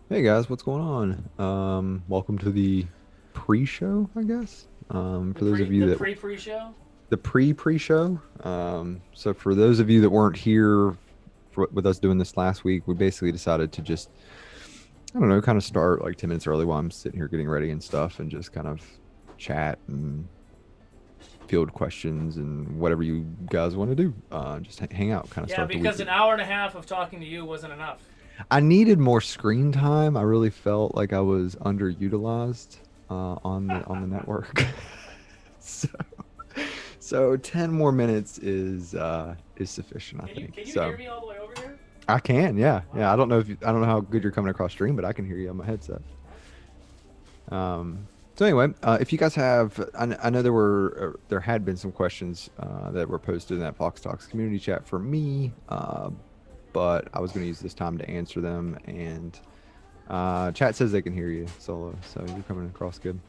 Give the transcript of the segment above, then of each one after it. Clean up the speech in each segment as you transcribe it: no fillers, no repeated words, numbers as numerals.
Hey guys, what's going on? Welcome to the pre-show, I guess. For those of you The that pre-show. the pre-pre-show. So for those of you that weren't here with us doing this last week, we basically decided to just, I don't know, kind of start like 10 minutes early while I'm sitting here getting ready and stuff, and just kind of chat and field questions and whatever you guys want to do. Just hang out, kind of Yeah, start the because week. an hour and a half of talking to you wasn't enough. I needed more screen time. I really felt like I was underutilized on the network. so so 10 more minutes is sufficient, I think. Can you So hear me all the way over here? I can, yeah. Yeah, Wow. I don't know how good you're coming across stream, but I can hear you on my headset. So anyway, if you guys have, I know there had been some questions that were posted in that Fox Talks community chat for me, but I was going to use this time to answer them. And chat says they can hear you solo, so you're coming across good.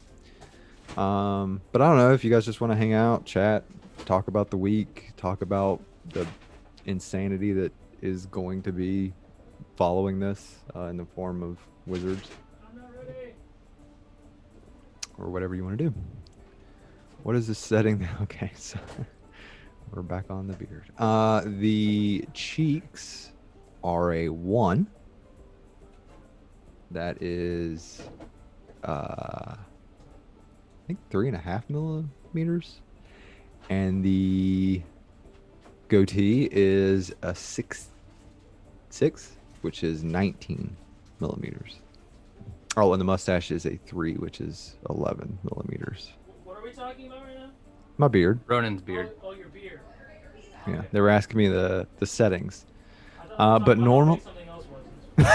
But I don't know if you guys just want to hang out, chat, talk about the week, talk about the insanity that is going to be following this in the form of wizards I'm not ready. or whatever you want to do. What is this setting now? Okay, so we're back on the beard. The cheeks are a 1. That is, I think 3.5 millimeters. And the goatee is a 6, which is 19 millimeters. Oh, and the mustache is a 3, which is 11 millimeters. What are we talking about right now? My beard. Ronan's beard. Oh, your beard. Yeah, Okay. they were asking me the settings. I thought we were But talking about how big normal. something else was.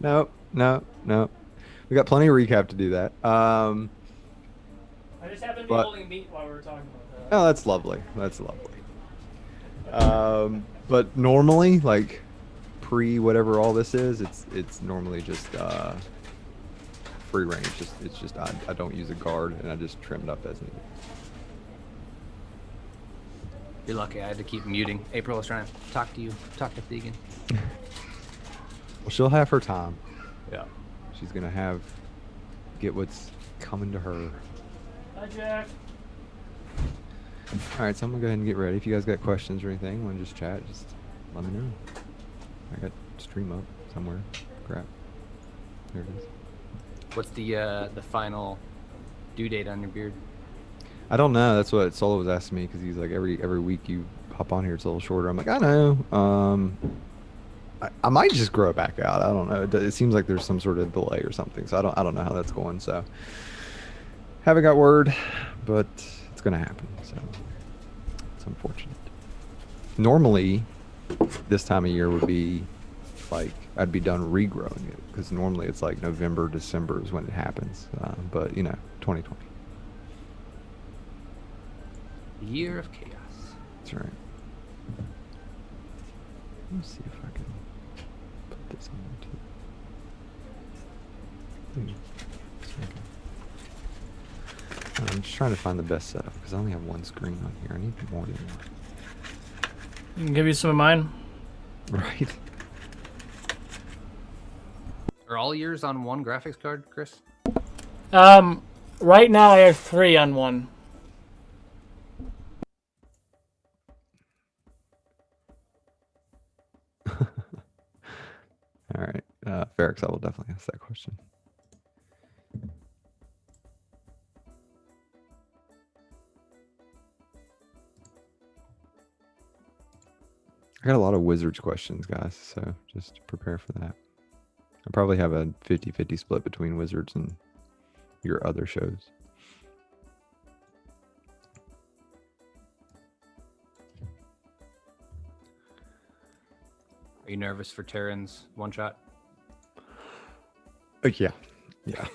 No, no, no. We got plenty of recap to do that. I just happened to be But holding meat while we were talking about oh, that's lovely. That's lovely. But normally, like pre whatever all this is, it's normally just free range. It's just I don't use a guard and I just trimmed up as needed. You're lucky I had to keep muting. April was trying to talk to you, talk to Thegan. Well, she'll have her time. Yeah. She's gonna get what's coming to her. that. Hi, Jack. All right, so I'm gonna go ahead and get ready. If you guys got questions or anything, want to just chat, just let me know. I got stream up somewhere. Crap. There it is. What's the final due date on your beard? I don't know. That's what Solo was asking me because he's like every week you hop on here, it's a little shorter. I'm like, I know. I might just grow it back out. I don't know. It seems like there's some sort of delay or something. So I don't know how that's going. So haven't got word, but it's gonna happen. So it's unfortunate. Normally, this time of year would be like I'd be done regrowing it because normally it's like November, December is when it happens. But 2020. Year of Chaos. That's right. Let me see if I can put this on there too. I'm just trying to find the best setup because I only have one screen on here. I need more than one. I can give you some of mine. Right. Are all yours on one graphics card, Chris? Right now I have 3 on one. All right. Ferrex, I will definitely ask that question. I got a lot of Wizards questions, guys, so just prepare for that. I probably have a 50-50 split between Wizards and your other shows. Are you nervous for Terran's one shot? Yeah. Yeah.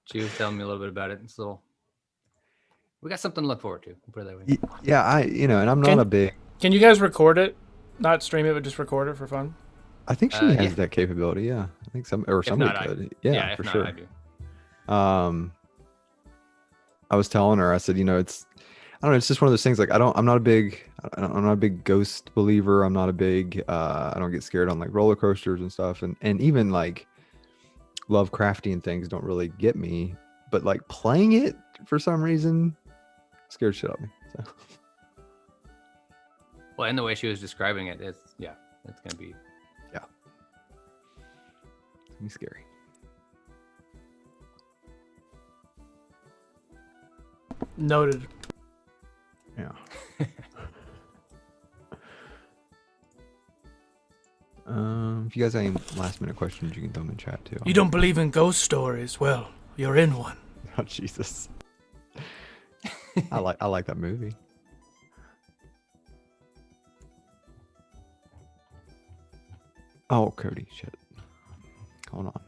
She was telling me a little bit about it. It's a little. We got something to look forward to. We'll put it that way. Yeah, and I'm not a big. Can you guys record it? Not stream it, but just record it for fun. I think she has Yeah. that capability. Yeah, I think somebody not, could. Yeah, if for not, sure. I do. I was telling her, I said, don't know. It's just one of those things. Like I'm not a big, I'm not a big ghost believer. I'm not a big, I don't get scared on like roller coasters and stuff. And even like Lovecraftian things don't really get me. But like playing it for some reason scared shit out of me. So Well, and the way she was describing it, it's gonna be. yeah, it's gonna be scary. Noted. Yeah. If you guys have any last minute questions, you can throw them in chat too. You don't believe in ghost stories? Well, you're in one. Oh Jesus. I like that movie. Oh, Cody, shit. Hold on.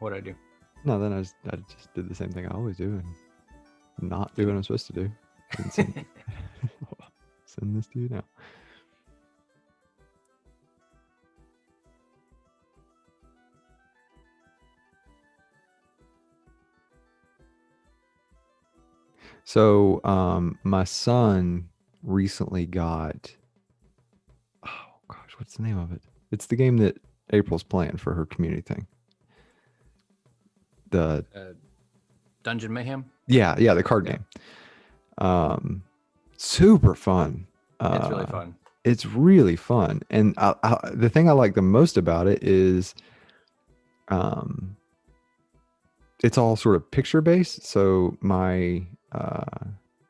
What'd I do? No, then I just did the same thing I always do and not do what I'm supposed to do. And send this to you now. So, my son recently got, oh gosh, what's the name of it? It's the game that April's playing for her community thing. The Dungeon Mayhem. yeah, the card game. Super fun. It's really fun. It's really fun, and the thing I like the most about it is, it's all sort of picture based. So my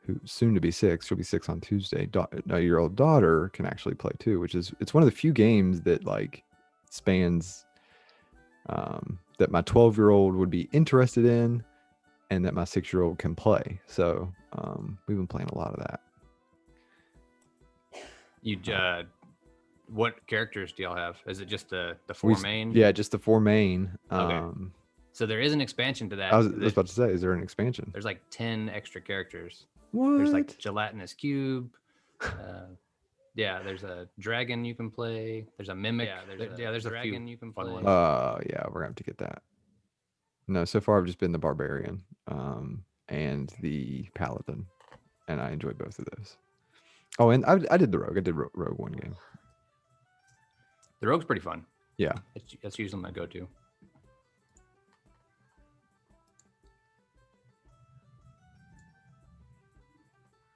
who's soon to be 6, she'll be 6 on Tuesday. Year old daughter can actually play too, which is it's one of the few games that like spans that my 12-year-old would be interested in, and that my 6-year-old can play. So we've been playing a lot of that. You what characters do y'all have? Is it just the 4 main? Yeah, just the 4 main. Okay. So there is an expansion to that. I was about to say, is there an expansion? There's like 10 extra characters. What? There's like gelatinous cube. Yeah, there's a dragon you can play. There's a mimic. There's a dragon you can play. Yeah, we're gonna have to get that. No, so far I've just been the barbarian, and the paladin, and I enjoyed both of those. Oh, and I did the rogue. I did rogue one game. The rogue's pretty fun. Yeah, that's usually my go-to.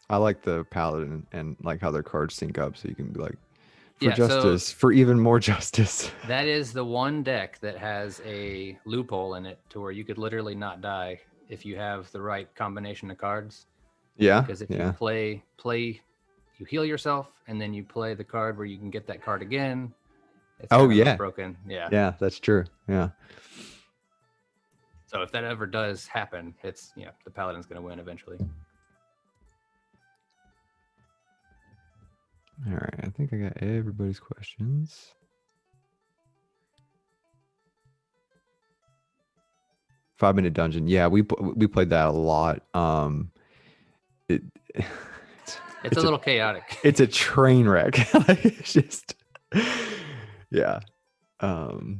I like the paladin and like how their cards sync up, so you can be like, for Yeah, so- justice, for even more justice. That is the one deck that has a loophole in it to where you could literally not die if you have the right combination of cards. Yeah, Because if you play, you heal yourself, and then you play the card where you can get that card again. It's kind of broken. Yeah. Yeah, that's true. Yeah. So if that ever does happen, it's the paladin's going to win eventually. All right, I think I got everybody's questions. Five-minute dungeon. Yeah, we played that a lot. It's a little chaotic. It's a train wreck. It's just, yeah. I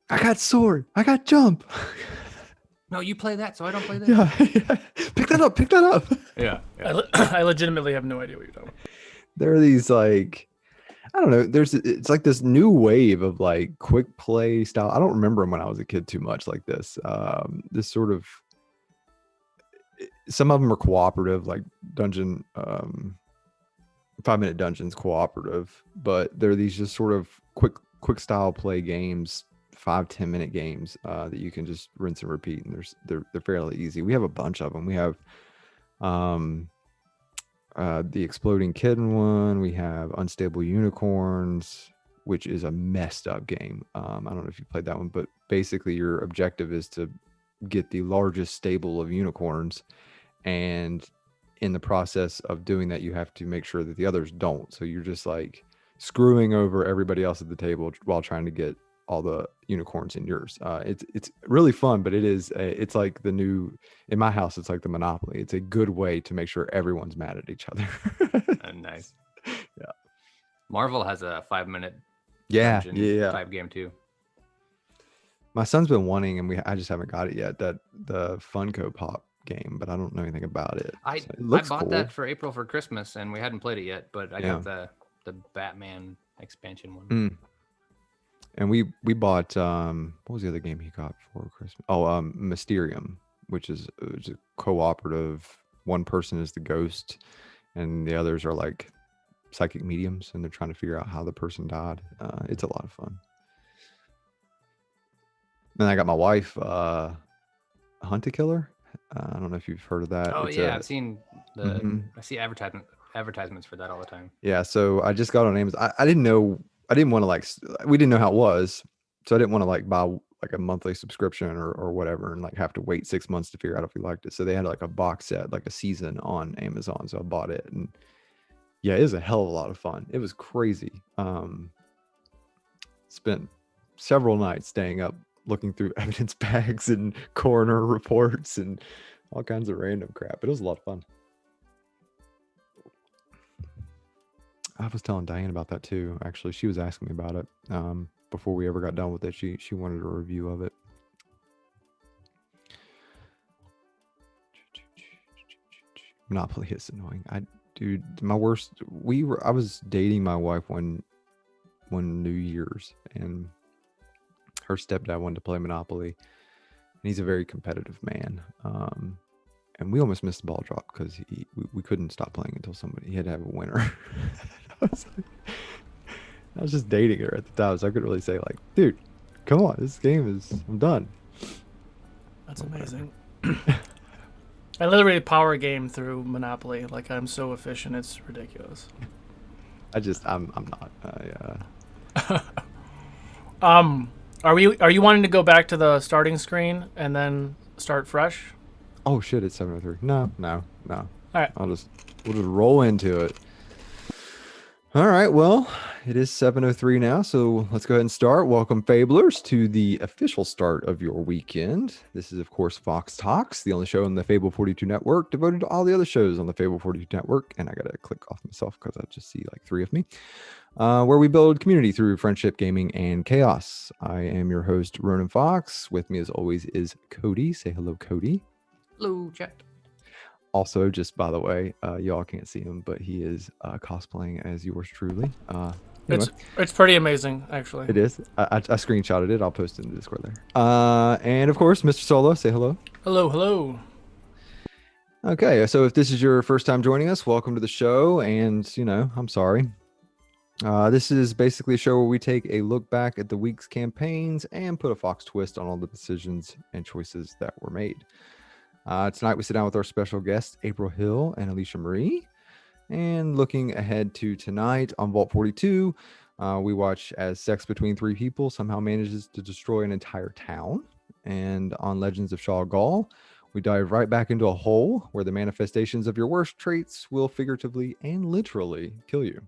got sword. I got jump. No, you play that, so I don't play that. Yeah. Pick that up. Yeah. I legitimately have no idea what you're talking about. There are these like, I don't know. It's like this new wave of like quick play style. I don't remember them when I was a kid too much like this. This sort of, some of them are cooperative, like dungeon, 5-minute dungeons cooperative, but they're these just sort of quick style play games, 5-10 minute games that you can just rinse and repeat, and they're fairly easy. We have a bunch of them. We have the Exploding Kitten one. We have Unstable Unicorns, which is a messed up game. I don't know if you played that one, but basically your objective is to get the largest stable of unicorns, and in the process of doing that, you have to make sure that the others don't. So you're just like screwing over everybody else at the table while trying to get all the unicorns in yours. It's really fun, but it's like the new, in my house, it's like the Monopoly. It's a good way to make sure everyone's mad at each other. Nice. Yeah. Marvel has a 5-minute Yeah. type game too. My son's been wanting, and I just haven't got it yet, that the Funko Pop game, but I don't know anything about it. I So it looks bought cool. that for April for Christmas, and we hadn't played it yet. But I got Yeah. the Batman expansion one. Mm. And we bought what was the other game he got for Christmas? Oh, Mysterium, which is a cooperative. One person is the ghost, and the others are like psychic mediums, and they're trying to figure out how the person died. It's a lot of fun. And I got my wife Hunt a Killer. I don't know if you've heard of that. Oh It's yeah, I've seen the Mhm. I see advertisements for that all the time. Yeah, so I just got on Amazon. I didn't know. I didn't want to like. We didn't know how it was, so I didn't want to like buy like a monthly subscription or whatever, and like have to wait 6 months to figure out if we liked it. So they had like a box set, like a season on Amazon. So I bought it, and yeah, it was a hell of a lot of fun. It was crazy. Spent several nights staying up looking through evidence bags and coroner reports and all kinds of random crap. It was a lot of fun. I was telling Diane about that too. Actually, she was asking me about it before we ever got done with it. She wanted a review of it. Monopoly is annoying. Dude, my worst. I was dating my wife one New Year's, and her stepdad wanted to play Monopoly, and he's a very competitive man. And we almost missed the ball drop because we couldn't stop playing until he had to have a winner. I was just dating her at the time, so I couldn't really say like, dude, come on, this game I'm done. That's amazing. I literally power game through Monopoly. Like, I'm so efficient, it's ridiculous. I'm not. Are you wanting to go back to the starting screen and then start fresh? Oh shit, it's 7:03. No. All right. We'll just roll into it. All right, well, it is 7:03 now, so let's go ahead and start. Welcome, Fablers, to the official start of your weekend. This is, of course, Fawks Talks, the only show on the Fable 42 network devoted to all the other shows on the Fable 42 network. And I got to click off myself because I just see like 3 of me. Where we build community through friendship, gaming, and chaos. I am your host, Ronan Fox. With me, as always, is Cody. Say hello, Cody. Hello, chat. Also, just by the way, y'all can't see him, but he is cosplaying as yours truly. Anyway, it's pretty amazing, actually. it is. I screenshotted it. I'll post it in the Discord there. And of course, Mr. Solo, say hello. Hello. Okay, so if this is your first time joining us, welcome to the show. And I'm sorry. This is basically a show where we take a look back at the week's campaigns and put a Fox twist on all the decisions and choices that were made. Tonight we sit down with our special guests, April Hill and Alicia Marie. And looking ahead to tonight on Vault 42, we watch as sex between 3 people somehow manages to destroy an entire town. And on Legends of Shah Ghul, we dive right back into a hole where the manifestations of your worst traits will figuratively and literally kill you.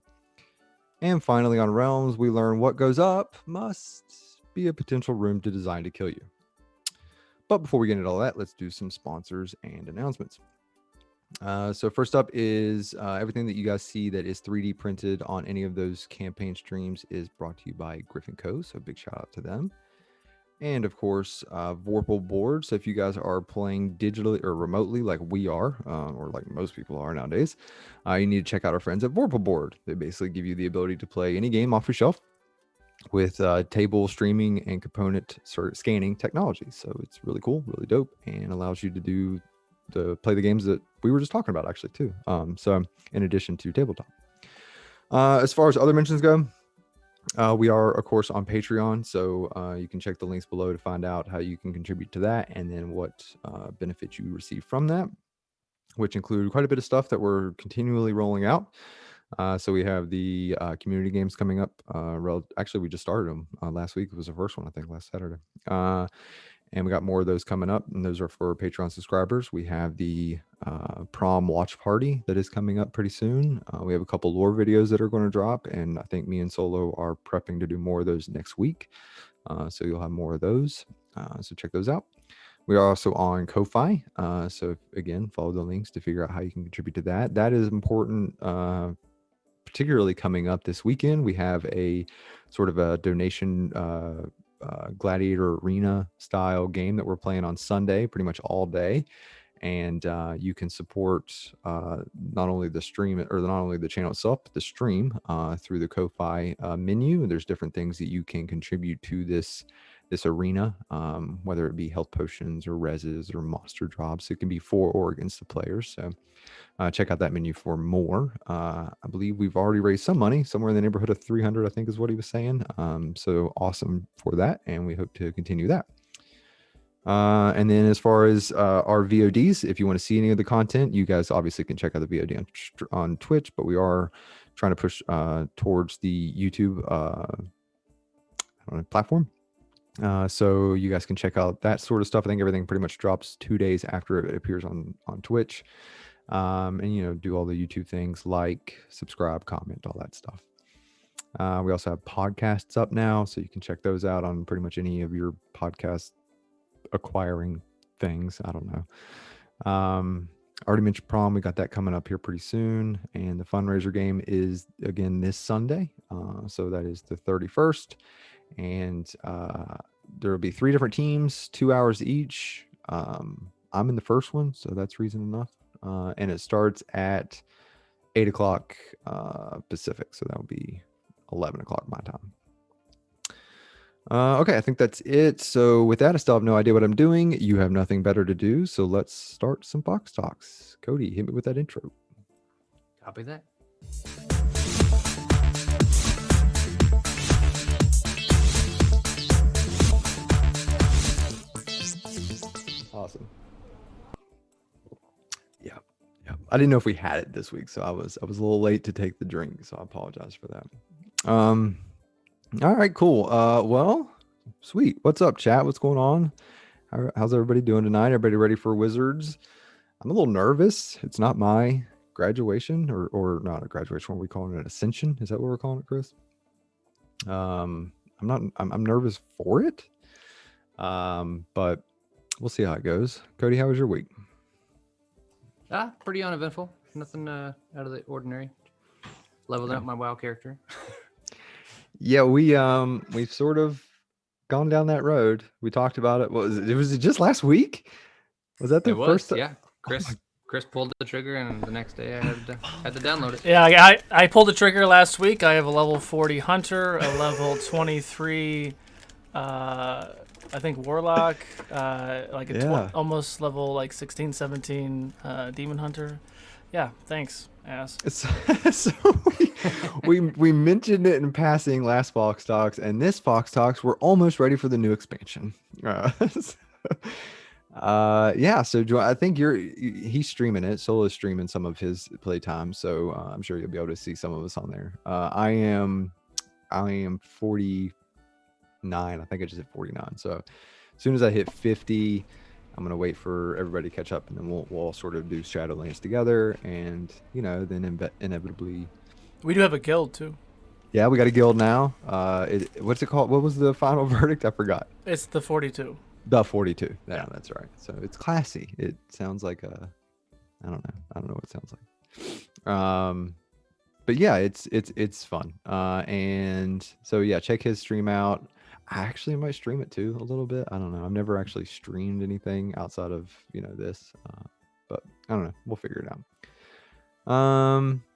And finally on Realms, we learn what goes up must be a potential room to design to kill you. But before we get into all that, let's do some sponsors and announcements. So first up is everything that you guys see that is 3D printed on any of those campaign streams is brought to you by Griffin Co. So big shout out to them. And of course, Vorpal boards. So if you guys are playing digitally or remotely like we are, or like most people are nowadays, you need to check out our friends at Vorpal Board. They basically give you the ability to play any game off your shelf with table streaming and component sort of scanning technology. So it's really cool, really dope, and allows you to play the games that we were just talking about actually too. So in addition to tabletop. As far as other mentions go, we are of course on Patreon, so you can check the links below to find out how you can contribute to that and then what benefits you receive from that, which include quite a bit of stuff that we're continually rolling out. So we have the community games coming up. Actually, we just started them last week. It was the first one, I think, last Saturday. And we got more of those coming up, and those are for Patreon subscribers. We have the prom watch party that is coming up pretty soon. We have a couple lore videos that are going to drop, and I think me and Solo are prepping to do more of those next week. So you'll have more of those. So check those out. We are also on Ko-Fi. So again, follow the links to figure out how you can contribute to that. That is important. Particularly coming up this weekend, we have a sort of a donation gladiator arena style game that we're playing on Sunday, pretty much all day. and you can support not only the stream or not only the channel itself, but the stream through the Ko-Fi menu. There's different things that you can contribute to this arena, whether it be health potions or reses or monster drops. It can be for or against the players. So check out that menu for more. I believe we've already raised some money, somewhere in the neighborhood of 300, I think is what he was saying. So awesome for that, and we hope to continue that. And then as far as our VODs, if you want to see any of the content, you guys obviously can check out the VOD on Twitch, but we are trying to push towards the YouTube platform. So you guys can check out that sort of stuff. I think everything pretty much drops 2 days after it appears on Twitch. And, do all the YouTube things like subscribe, comment, all that stuff. We also have podcasts up now, so you can check those out on pretty much any of your podcast acquiring things. I don't know. Already mentioned prom. We got that coming up here pretty soon, and the fundraiser game is again this Sunday. So that is the 31st, and there will be 3 different teams, 2 hours each. I'm in the first one, so that's reason enough. And it starts at 8 o'clock Pacific, so that will be 11 o'clock my time. Okay, I think that's it. So with that, I still have no idea what I'm doing. You have nothing better to do, so let's start some Fawks Talks. Cody, hit me with that intro. Copy that. Awesome. Yeah. I didn't know if we had it this week, so I was a little late to take the drink, so I apologize for that. All right, cool. Well, sweet. What's up, chat? What's going on? How's everybody doing tonight? Everybody ready for Wizards? I'm a little nervous. It's not my graduation, or not a graduation. What are we calling it? An ascension? Is that what we're calling it, Chris? I'm nervous for it. But we'll see how it goes. Cody, how was your week? Pretty uneventful. Nothing out of the ordinary. Leveled up my WoW character. Yeah, we've sort of gone down that road. We talked about it. What was it? Was it just last week? Was that the first? Yeah. Chris pulled the trigger, and the next day I had to download it. Yeah, I pulled the trigger last week. I have a level 40 hunter, a level 23, I think warlock, almost level like 16, 17 demon hunter. Yeah, thanks, ass. So we mentioned it in passing last Fawks Talks, and this Fawks Talks, we're almost ready for the new expansion. So I think he's streaming it. Solo's streaming some of his playtime, so I'm sure you'll be able to see some of us on there. I am 49. I think I just hit 49. So as soon as I hit 50, I'm gonna wait for everybody to catch up, and then we'll all sort of do Shadowlands together, and then inevitably. We do have a guild too. Yeah, we got a guild now. What's it called? What was the final verdict? I forgot. It's the 42. The 42. Yeah, that's right. So it's classy. It sounds like I don't know what it sounds like. But yeah, it's fun. And so yeah, check his stream out. I actually might stream it too a little bit. I don't know. I've never actually streamed anything outside of this. But I don't know. We'll figure it out.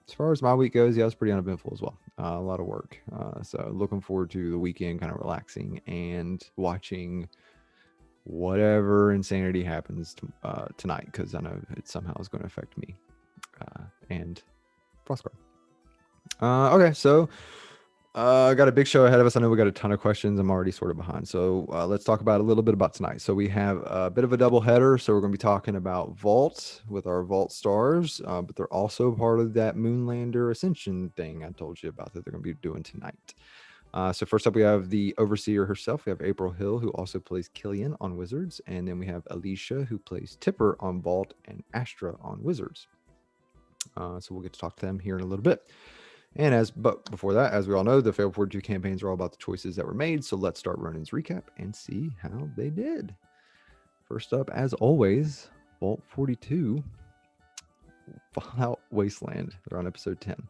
As far as my week goes, yeah, it was pretty uneventful as well. A lot of work. So looking forward to the weekend, kind of relaxing and watching whatever insanity happens tonight, because I know it somehow is going to affect me and Frostguard. Okay, so got a big show ahead of us. I know we got a ton of questions. I'm already sort of behind, so let's talk about a little bit about tonight. So we have a bit of a double header. So we're going to be talking about Vault with our Vault stars, but they're also part of that Moonlander Ascension thing I told you about that they're going to be doing tonight. So first up, we have the Overseer herself. We have April Hill, who also plays Killian on Wizards. And then we have Alicia, who plays Tipper on Vault, and Astra on Wizards. So we'll get to talk to them here in a little bit. But before that, as we all know, the Failed 42 campaigns are all about the choices that were made. So let's start Ronin's recap and see how they did. First up, as always, Vault 42, Fallout Wasteland. They're on episode 10.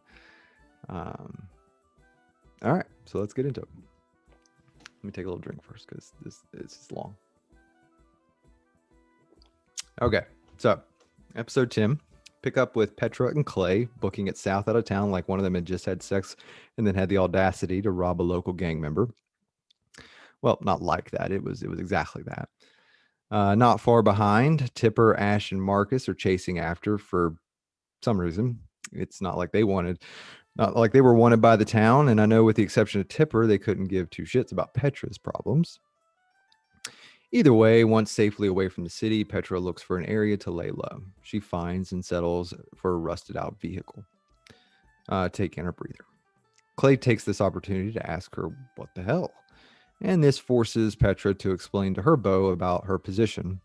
All right, so let's get into it. Let me take a little drink first, because this is long. Okay, So, episode 10, pick up with Petra and Clay booking it south out of town like one of them had just had sex and then had the audacity to rob a local gang member. Well, not like that. It was exactly that. Not far behind, Tipper, Ash, and Marcus are chasing after for some reason. It's not like they were wanted by the town. And I know with the exception of Tipper, they couldn't give two shits about Petra's problems. Either way, once safely away from the city, Petra looks for an area to lay low. She finds and settles for a rusted out vehicle, taking a breather. Clay takes this opportunity to ask her what the hell. And this forces Petra to explain to her beau about her positions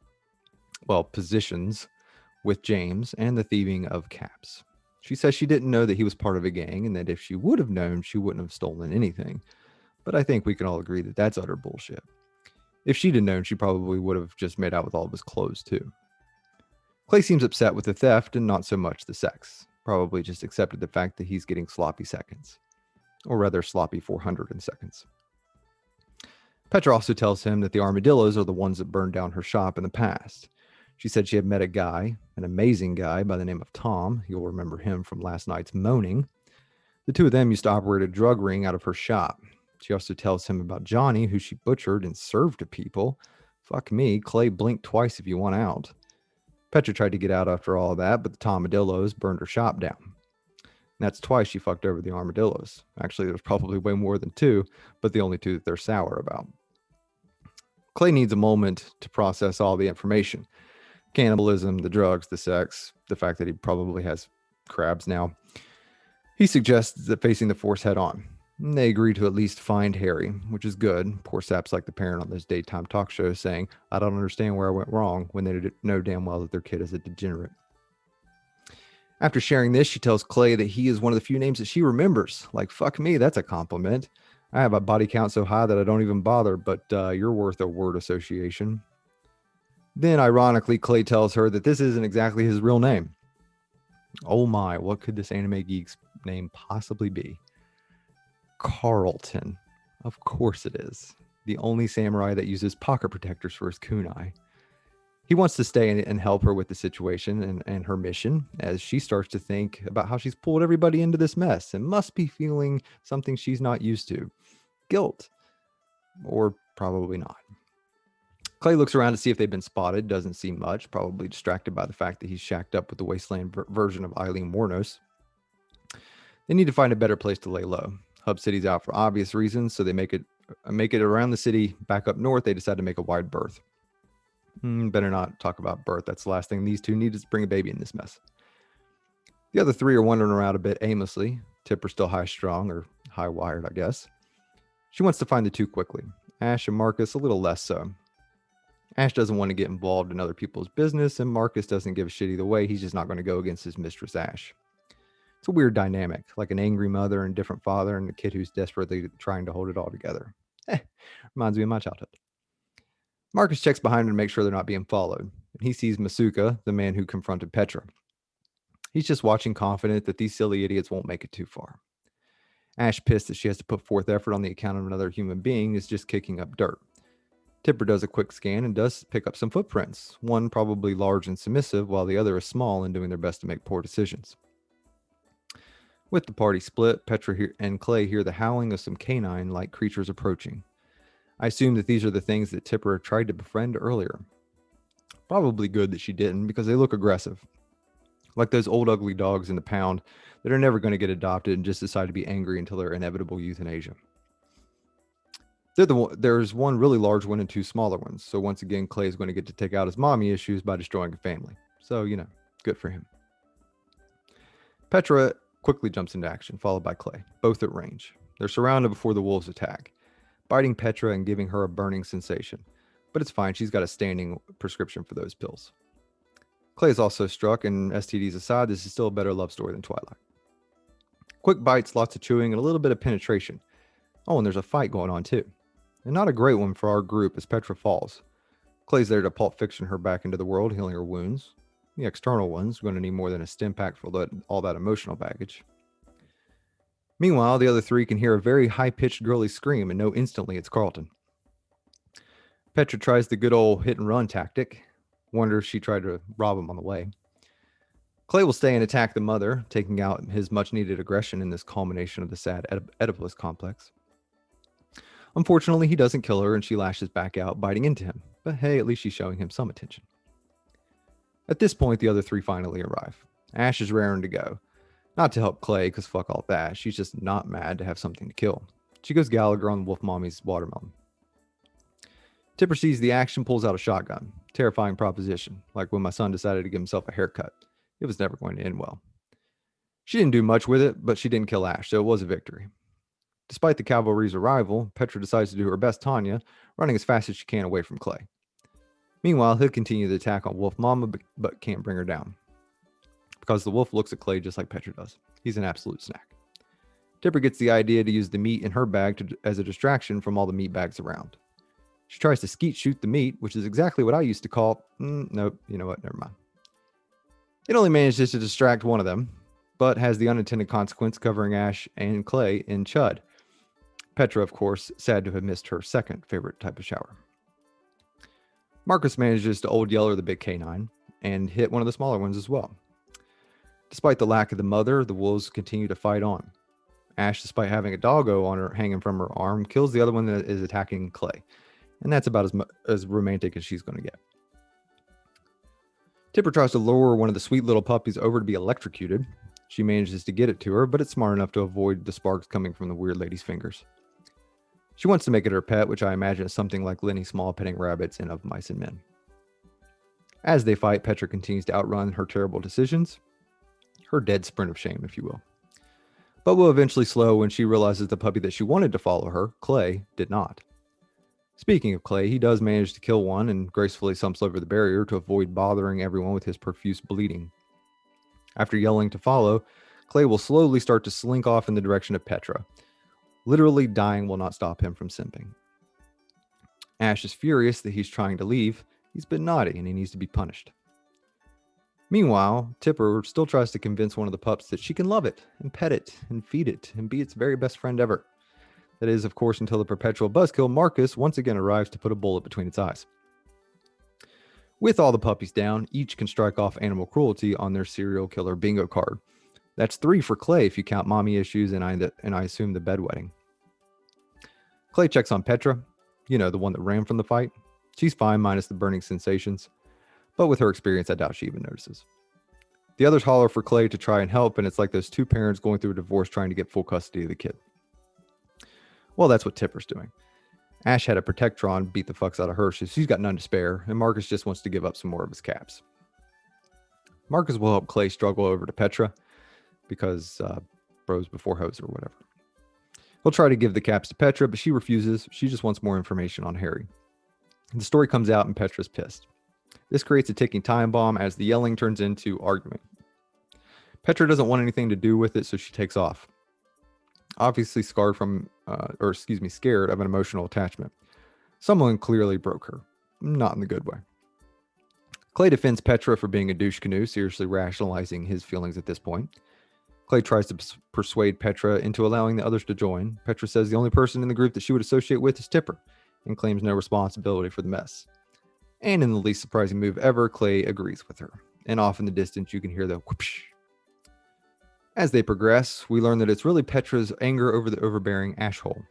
with James and the thieving of caps. She says she didn't know that he was part of a gang and that if she would have known, she wouldn't have stolen anything. But I think we can all agree that that's utter bullshit. If she'd have known, she probably would have just made out with all of his clothes too. Clay seems upset with the theft and not so much the sex. Probably just accepted the fact that he's getting sloppy seconds. Or rather, sloppy 400 seconds. Petra also tells him that the armadillos are the ones that burned down her shop in the past. She said she had met a guy, an amazing guy by the name of Tom. You'll remember him from last night's moaning. The two of them used to operate a drug ring out of her shop. She also tells him about Johnny, who she butchered and served to people. Fuck me, Clay blinked twice if you want out. Petra tried to get out after all of that, but the Tomadillos burned her shop down. And that's twice she fucked over the armadillos. Actually, there's probably way more than two, but the only two that they're sour about. Clay needs a moment to process all the information. Cannibalism, the drugs, the sex, the fact that he probably has crabs now. He suggests that facing the force head on. And they agree to at least find Harry, which is good. Poor sap's like the parent on those daytime talk shows saying, I don't understand where I went wrong, when they know damn well that their kid is a degenerate. After sharing this, she tells Clay that he is one of the few names that she remembers. Like, fuck me, that's a compliment. I have a body count so high that I don't even bother, but you're worth a word association. Then, ironically, Clay tells her that this isn't exactly his real name. Oh my, what could this anime geek's name possibly be? Carlton. Of course it is. The only samurai that uses pocket protectors for his kunai. He wants to stay and help her with the situation and her mission as she starts to think about how she's pulled everybody into this mess and must be feeling something she's not used to. Guilt. Or probably not. Clay looks around to see if they've been spotted. Doesn't see much. Probably distracted by the fact that he's shacked up with the wasteland version of Eileen Warnos. They need to find a better place to lay low. Hub City's out for obvious reasons, so they make it around the city. Back up north, they decide to make a wide berth. Better not talk about birth. That's the last thing these two need is to bring a baby in this mess. The other three are wandering around a bit aimlessly. Tipper's still high-strung, or high-wired, I guess. She wants to find the two quickly. Ash and Marcus a little less so. Ash doesn't want to get involved in other people's business, and Marcus doesn't give a shit either way. He's just not going to go against his mistress, Ash. It's a weird dynamic, like an angry mother and different father and a kid who's desperately trying to hold it all together. Reminds me of my childhood. Marcus checks behind her to make sure they're not being followed, and he sees Masuka, the man who confronted Petra. He's just watching, confident that these silly idiots won't make it too far. Ash, pissed that she has to put forth effort on the account of another human being, is just kicking up dirt. Tipper does a quick scan and does pick up some footprints, one probably large and submissive, while the other is small and doing their best to make poor decisions. With the party split, Petra and Clay hear the howling of some canine-like creatures approaching. I assume that these are the things that Tipper tried to befriend earlier. Probably good that she didn't, because they look aggressive. Like those old ugly dogs in the pound that are never going to get adopted and just decide to be angry until their inevitable euthanasia. There's one really large one and two smaller ones, so once again, Clay is going to get to take out his mommy issues by destroying a family. So, good for him. Petra quickly jumps into action, followed by Clay, both at range. They're surrounded before the wolves attack, biting Petra and giving her a burning sensation. But it's fine, she's got a standing prescription for those pills. Clay is also struck, and STDs aside, this is still a better love story than Twilight. Quick bites, lots of chewing, and a little bit of penetration. Oh, and there's a fight going on too. And not a great one for our group as Petra falls. Clay's there to Pulp Fiction her back into the world, healing her wounds. The external ones, going to need more than a stim pack for all that emotional baggage. Meanwhile, the other three can hear a very high-pitched girly scream and know instantly it's Carlton. Petra tries the good old hit-and-run tactic. Wonder if she tried to rob him on the way. Clay will stay and attack the mother, taking out his much needed aggression in this culmination of the sad Oedipus complex. Unfortunately, he doesn't kill her and she lashes back out, biting into him. But hey, at least she's showing him some attention. At this point, the other three finally arrive. Ash is raring to go. Not to help Clay, because fuck all that. She's just not mad to have something to kill. She goes Gallagher on Wolf Mommy's watermelon. Tipper sees the action, pulls out a shotgun. Terrifying proposition, like when my son decided to give himself a haircut. It was never going to end well. She didn't do much with it, but she didn't kill Ash, so it was a victory. Despite the cavalry's arrival, Petra decides to do her best Tanya, running as fast as she can away from Clay. Meanwhile, he'll continue the attack on Wolf Mama, but can't bring her down. Because the wolf looks at Clay just like Petra does. He's an absolute snack. Tipper gets the idea to use the meat in her bag as a distraction from all the meat bags around. She tries to skeet shoot the meat, which is exactly what I used to call, nope, you know what, never mind. It only manages to distract one of them, but has the unintended consequence covering Ash and Clay in Chud. Petra, of course, sad to have missed her second favorite type of shower. Marcus manages to Old Yeller the big canine and hit one of the smaller ones as well. Despite the lack of the mother, the wolves continue to fight on. Ash, despite having a doggo on her hanging from her arm, kills the other one that is attacking Clay. And that's about as romantic as she's going to get. Tipper tries to lure one of the sweet little puppies over to be electrocuted. She manages to get it to her, but it's smart enough to avoid the sparks coming from the weird lady's fingers. She wants to make it her pet, which I imagine is something like Lenny Small petting rabbits in Of Mice and Men. As they fight, Petra continues to outrun her terrible decisions. Her dead sprint of shame, if you will. But will eventually slow when she realizes the puppy that she wanted to follow her, Clay, did not. Speaking of Clay, he does manage to kill one and gracefully stumps over the barrier to avoid bothering everyone with his profuse bleeding. After yelling to follow, Clay will slowly start to slink off in the direction of Petra. Literally dying will not stop him from simping. Ash is furious that he's trying to leave. He's been naughty and he needs to be punished. Meanwhile, Tipper still tries to convince one of the pups that she can love it and pet it and feed it and be its very best friend ever. That is, of course, until the perpetual buzzkill Marcus once again arrives to put a bullet between its eyes. With all the puppies down, each can strike off animal cruelty on their serial killer bingo card. That's 3 for Clay if you count mommy issues and I assume the bedwetting. Clay checks on Petra, the one that ran from the fight. She's fine minus the burning sensations, but with her experience, I doubt she even notices. The others holler for Clay to try and help, and it's like those two parents going through a divorce trying to get full custody of the kid. Well, that's what Tipper's doing. Ash had a Protectron beat the fucks out of her, so she's got none to spare, and Marcus just wants to give up some more of his caps. Marcus will help Clay struggle over to Petra, because bros before hoes or whatever. He'll try to give the caps to Petra, but she refuses. She just wants more information on Harry. The story comes out and Petra's pissed. This creates a ticking time bomb as the yelling turns into argument. Petra doesn't want anything to do with it, so she takes off. Obviously scared of an emotional attachment. Someone clearly broke her. Not in the good way. Clay defends Petra for being a douche canoe, seriously rationalizing his feelings at this point. Clay tries to persuade Petra into allowing the others to join. Petra says the only person in the group that she would associate with is Tipper, and claims no responsibility for the mess. And in the least surprising move ever, Clay agrees with her. And off in the distance, you can hear the whoopsh. As they progress, we learn that it's really Petra's anger over the overbearing Ash hole,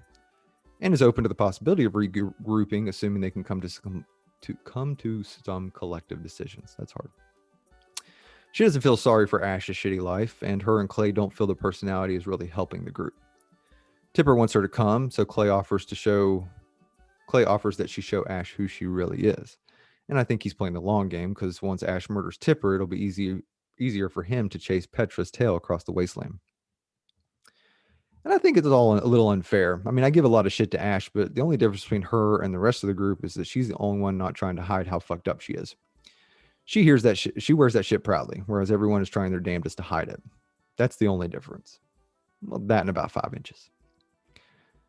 and is open to the possibility of regrouping, assuming they can come to some collective decisions. That's hard. She doesn't feel sorry for Ash's shitty life, and her and Clay don't feel the personality is really helping the group. Tipper wants her to come, so Clay offers that she show Ash who she really is. And I think he's playing the long game, because once Ash murders Tipper, it'll be easier for him to chase Petra's tail across the wasteland. And I think it's all a little unfair. I mean, I give a lot of shit to Ash, but the only difference between her and the rest of the group is that she's the only one not trying to hide how fucked up she is. She hears that she wears that shit proudly, whereas everyone is trying their damnedest to hide it. That's the only difference. Well, that and about 5 inches.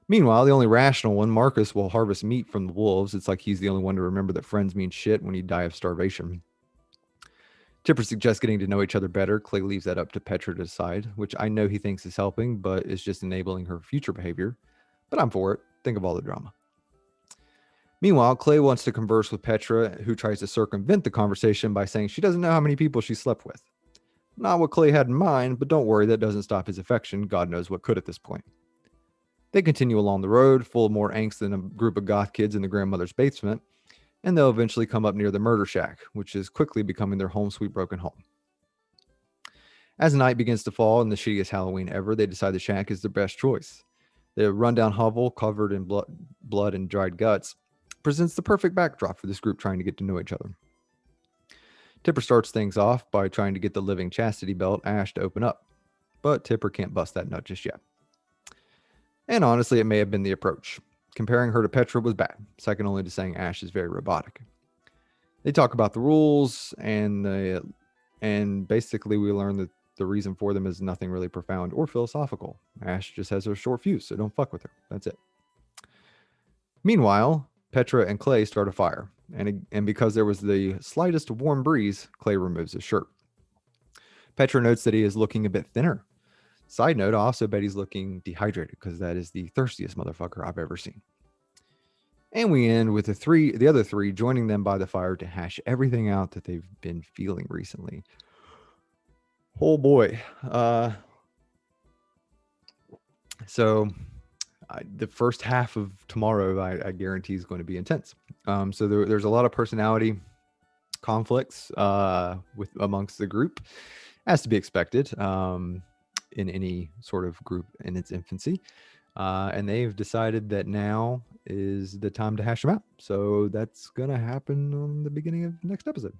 Meanwhile, the only rational one, Marcus, will harvest meat from the wolves. It's like he's the only one to remember that friends mean shit when you die of starvation. Tipper suggests getting to know each other better. Clay leaves that up to Petra to decide, which I know he thinks is helping, but is just enabling her future behavior. But I'm for it. Think of all the drama. Meanwhile, Clay wants to converse with Petra, who tries to circumvent the conversation by saying she doesn't know how many people she slept with. Not what Clay had in mind, but don't worry, that doesn't stop his affection. God knows what could at this point. They continue along the road, full of more angst than a group of goth kids in the grandmother's basement, and they'll eventually come up near the murder shack, which is quickly becoming their home sweet broken home. As night begins to fall and the shittiest Halloween ever, they decide the shack is their best choice. The rundown hovel, covered in blood and dried guts, presents the perfect backdrop for this group trying to get to know each other. Tipper starts things off by trying to get the living chastity belt, Ash, to open up. But Tipper can't bust that nut just yet. And honestly, it may have been the approach. Comparing her to Petra was bad, second only to saying Ash is very robotic. They talk about the rules, and basically we learn that the reason for them is nothing really profound or philosophical. Ash just has a short fuse, so don't fuck with her. That's it. Meanwhile, Petra and Clay start a fire, and because there was the slightest warm breeze, Clay removes his shirt. Petra notes that he is looking a bit thinner. Side note, I also bet he's looking dehydrated because that is the thirstiest motherfucker I've ever seen. And we end with the other three joining them by the fire to hash everything out that they've been feeling recently. Oh boy. So the first half of tomorrow, I guarantee is going to be intense. So there's a lot of personality conflicts amongst the group, as to be expected in any sort of group in its infancy. And they've decided that now is the time to hash them out. So that's going to happen on the beginning of the next episode.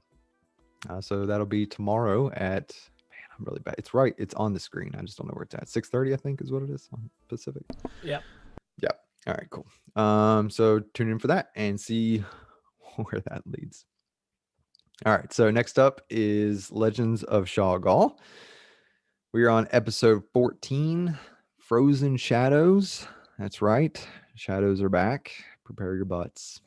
So that'll be tomorrow at... I'm really bad. It's right. It's on the screen. I just don't know where it's at. 6:30, I think, is what it is on Pacific. Yep. Yep. All right, cool. So tune in for that and see where that leads. All right. So next up is Legends of Shawgal. We are on episode 14, Frozen Shadows. That's right. Shadows are back. Prepare your butts.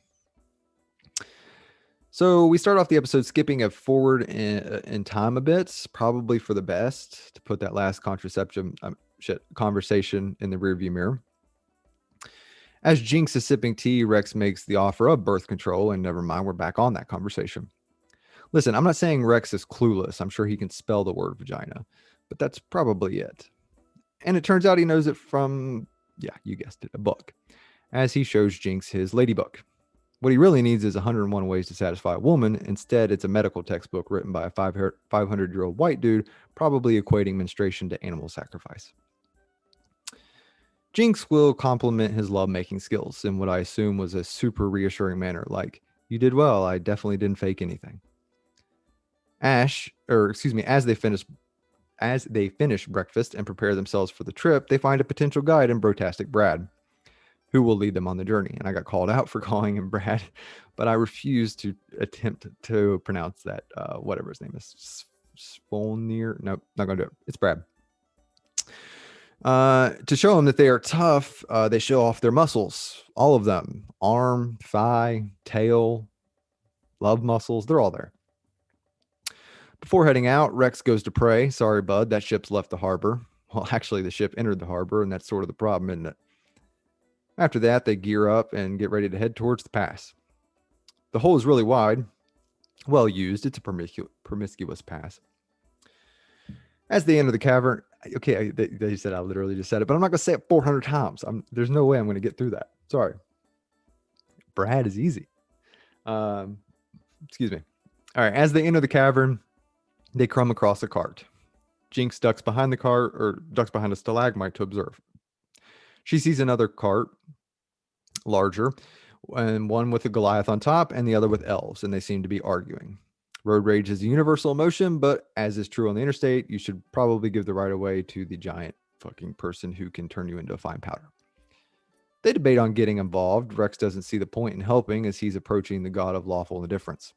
So we start off the episode skipping forward in time a bit, probably for the best, to put that last conversation in the rearview mirror. As Jinx is sipping tea, Rex makes the offer of birth control, and never mind, we're back on that conversation. Listen, I'm not saying Rex is clueless. I'm sure he can spell the word vagina, but that's probably it. And it turns out he knows it from, yeah, you guessed it, a book, as he shows Jinx his lady book. What he really needs is 101 ways to satisfy a woman. Instead, it's a medical textbook written by a 500-year-old white dude, probably equating menstruation to animal sacrifice. Jinx will compliment his love-making skills in what I assume was a super reassuring manner, like, "You did well, I definitely didn't fake anything." As they finish breakfast and prepare themselves for the trip, they find a potential guide in Brotastic Brad, who will lead them on the journey. And I got called out for calling him Brad, but I refuse to attempt to pronounce that, whatever his name is. Spolnir? Nope, not going to do it. It's Brad. To show them that they are tough, they show off their muscles. All of them. Arm, thigh, tail, love muscles. They're all there. Before heading out, Rex goes to pray. Sorry, bud, that ship's left the harbor. Well, actually, the ship entered the harbor, and that's sort of the problem, isn't it? After that, they gear up and get ready to head towards the pass. The hole is really wide, well used. It's a promiscuous pass. As they enter the cavern, okay, they said I literally just said it, but I'm not going to say it 400 times. There's no way I'm going to get through that. Sorry. Brad is easy. Excuse me. All right, as they enter the cavern, they come across a cart. Jinx ducks behind a stalagmite to observe. She sees another cart, larger, and one with a Goliath on top and the other with elves, and they seem to be arguing. Road rage is a universal emotion, but as is true on the interstate, you should probably give the right of way to the giant fucking person who can turn you into a fine powder. They debate on getting involved. Rex doesn't see the point in helping as he's approaching the god of lawful indifference.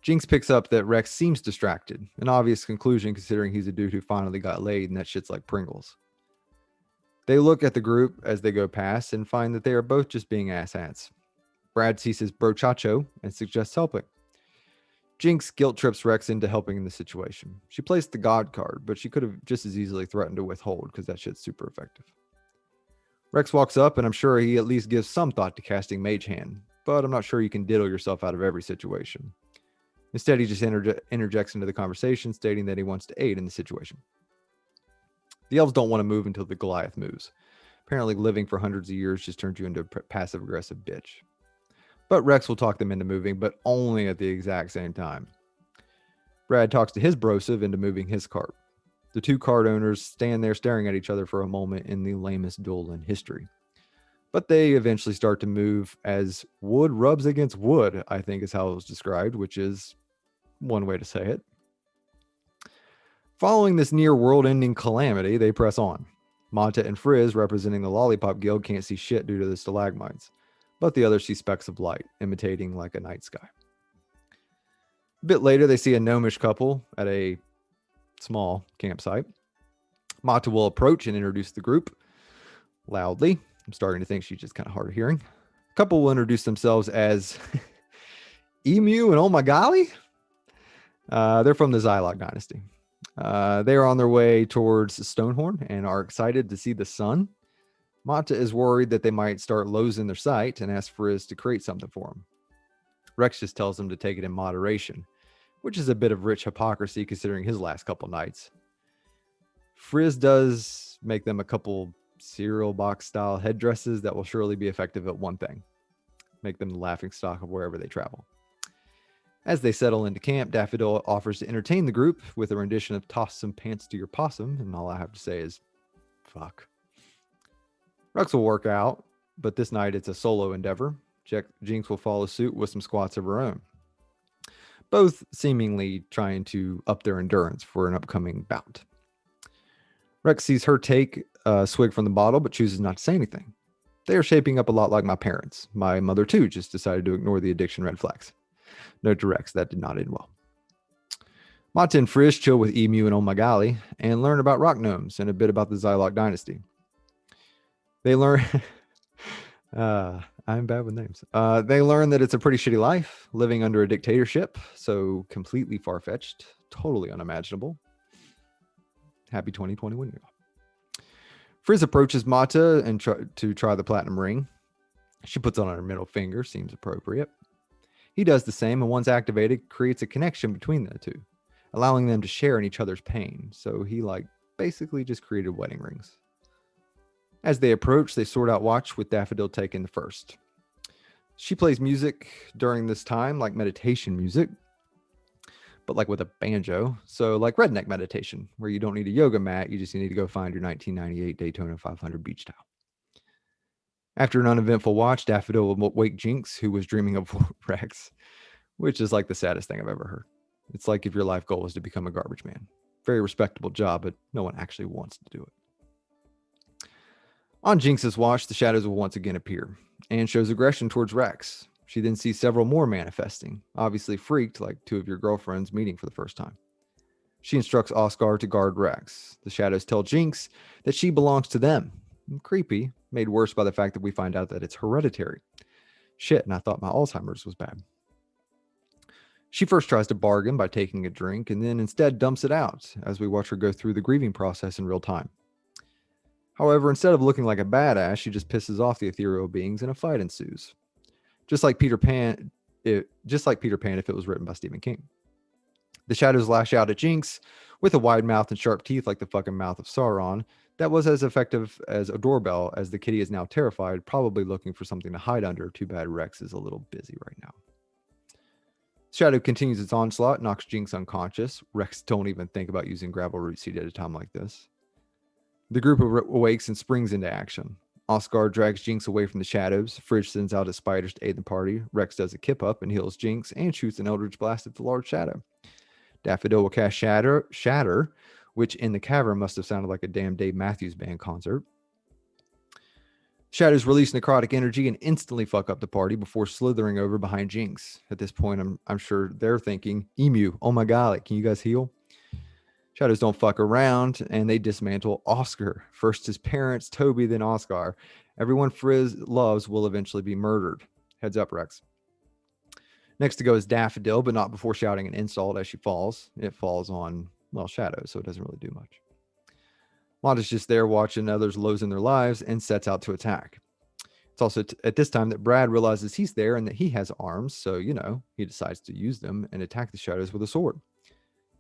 Jinx picks up that Rex seems distracted, an obvious conclusion considering he's a dude who finally got laid and that shit's like Pringles. They look at the group as they go past and find that they are both just being asshats. Brad sees his brochacho and suggests helping. Jinx guilt trips Rex into helping in the situation. She placed the God card, but she could have just as easily threatened to withhold because that shit's super effective. Rex walks up, and I'm sure he at least gives some thought to casting Mage Hand, but I'm not sure you can diddle yourself out of every situation. Instead, he just interjects into the conversation, stating that he wants to aid in the situation. The elves don't want to move until the Goliath moves. Apparently, living for hundreds of years just turns you into a passive-aggressive bitch. But Rex will talk them into moving, but only at the exact same time. Brad talks to his brosive into moving his cart. The two cart owners stand there staring at each other for a moment in the lamest duel in history. But they eventually start to move as wood rubs against wood, I think is how it was described, which is one way to say it. Following this near world-ending calamity, they press on. Mata and Frizz, representing the Lollipop Guild, can't see shit due to the stalagmites, but the others see specks of light, imitating like a night sky. A bit later, they see a gnomish couple at a small campsite. Mata will approach and introduce the group loudly. I'm starting to think she's just kind of hard of hearing. The couple will introduce themselves as Emu and Oh My Golly. They're from the Zylok dynasty. They are on their way towards Stonehorn and are excited to see the sun. Mata is worried that they might start losing their sight and asks Frizz to create something for him. Rex just tells them to take it in moderation, which is a bit of rich hypocrisy considering his last couple nights. Frizz does make them a couple cereal box style headdresses that will surely be effective at one thing: make them the laughing stock of wherever they travel. As they settle into camp, Daffodil offers to entertain the group with a rendition of Toss Some Pants to Your Possum, and all I have to say is, fuck. Rex will work out, but this night it's a solo endeavor. Jinx will follow suit with some squats of her own, both seemingly trying to up their endurance for an upcoming bout. Rex sees her take a swig from the bottle, but chooses not to say anything. They are shaping up a lot like my parents. My mother, too, just decided to ignore the addiction red flags. Note to Rex, that did not end well. Mata and Frizz chill with Emu and Oh My Golly and learn about rock gnomes and a bit about the Zylok dynasty. They learn... I'm bad with names. They learn that it's a pretty shitty life, living under a dictatorship, so completely far-fetched, totally unimaginable. Happy 2021, y'all. Frizz approaches Mata and to try the platinum ring. She puts it on her middle finger, seems appropriate. He does the same, and once activated, creates a connection between the two, allowing them to share in each other's pain. So he basically just created wedding rings. As they approach, they sort out watch with Daffodil taking the first. She plays music during this time, like meditation music, but with a banjo. So like redneck meditation, where you don't need a yoga mat, you just need to go find your 1998 Daytona 500 beach towel. After an uneventful watch, Daffodil will wake Jinx, who was dreaming of Rex, which is the saddest thing I've ever heard. It's like if your life goal was to become a garbage man. Very respectable job, but no one actually wants to do it. On Jinx's watch, the shadows will once again appear, and shows aggression towards Rex. She then sees several more manifesting, obviously freaked like two of your girlfriends meeting for the first time. She instructs Oscar to guard Rex. The shadows tell Jinx that she belongs to them. Creepy, made worse by the fact that we find out that it's hereditary. Shit, and I thought my Alzheimer's was bad. She first tries to bargain by taking a drink, and then instead dumps it out as we watch her go through the grieving process in real time. However, instead of looking like a badass, she just pisses off the ethereal beings and a fight ensues. Just like Peter Pan if it was written by Stephen King. The shadows lash out at Jinx with a wide mouth and sharp teeth like the fucking mouth of Sauron. That was as effective as a doorbell, as the kitty is now terrified, probably looking for something to hide under. Too bad Rex is a little busy right now. Shadow continues its onslaught, knocks Jinx unconscious. Rex don't even think about using gravel root seed at a time like this. The group awakes and springs into action. Oscar drags Jinx away from the shadows. Fridge sends out his spiders to aid the party. Rex does a kip up and heals Jinx and shoots an Eldritch Blast at the large shadow. Daffodil will cast Shatter, which in the cavern must have sounded like a damn Dave Matthews Band concert. Shadows release necrotic energy and instantly fuck up the party before slithering over behind Jinx. At this point, I'm sure they're thinking, Emu, oh my god, can you guys heal? Shadows don't fuck around, and they dismantle Oscar. First his parents, Toby, then Oscar. Everyone Frizz loves will eventually be murdered. Heads up, Rex. Next to go is Daffodil, but not before shouting an insult as she falls. It falls on, Shadow, so it doesn't really do much. Mott is just there watching others losing their lives and sets out to attack. It's also at this time that Brad realizes he's there and that he has arms, so, he decides to use them and attack the shadows with a sword.